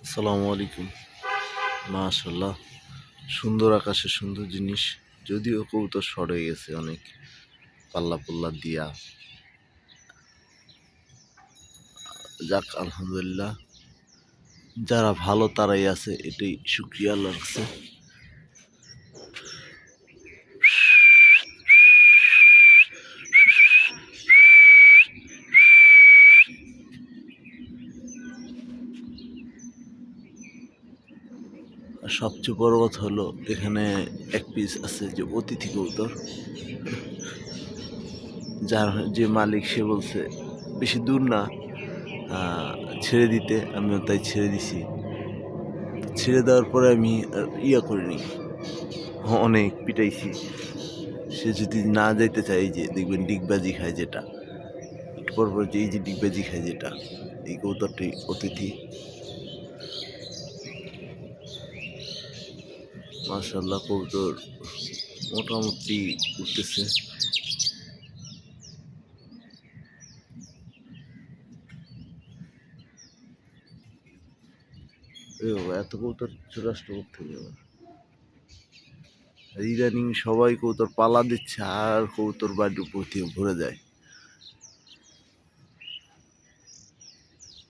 আসসালামু আলাইকুম। মাশাল্লাহ, সুন্দর আকাশে সুন্দর জিনিস। যদিও কবুতর সরে গেছে অনেক পাল্লা পাল্লা দিয়া। যাক আলহামদুলিল্লাহ, যারা ভালো তারাই আছে, এটাই শুক্রিয়া আল্লাহর কাছে। আর সবচেয়ে বড় কথা হলো, এখানে এক পিস আছে যে অতিথি কবুতর, যার যে মালিক সে বলছে বেশি দূর না, ছেড়ে দিতে। আমিও তাই ছেড়ে দিছি। ছেড়ে দেওয়ার পরে আমি আর করিনি, অনেক পিটাইছি। সে যদি না যাইতে চায়, এই যে দেখবেন ডিগবাজি খায় যেটা, একটু পর পর যে এই যে ডিগবাজি খায় যেটা, এই কবুতরটি অতিথি। মাশাআল্লাহ, কবুতর মোটামুটি উঠতেছে। এ বাবা, এত কবুতর চলে আসলো কোত্থেকে আবার? ইদানিং সবাই কবুতর পালা দিচ্ছে আর কবুতর বাড়ির উপর থেকে ভরে যায়।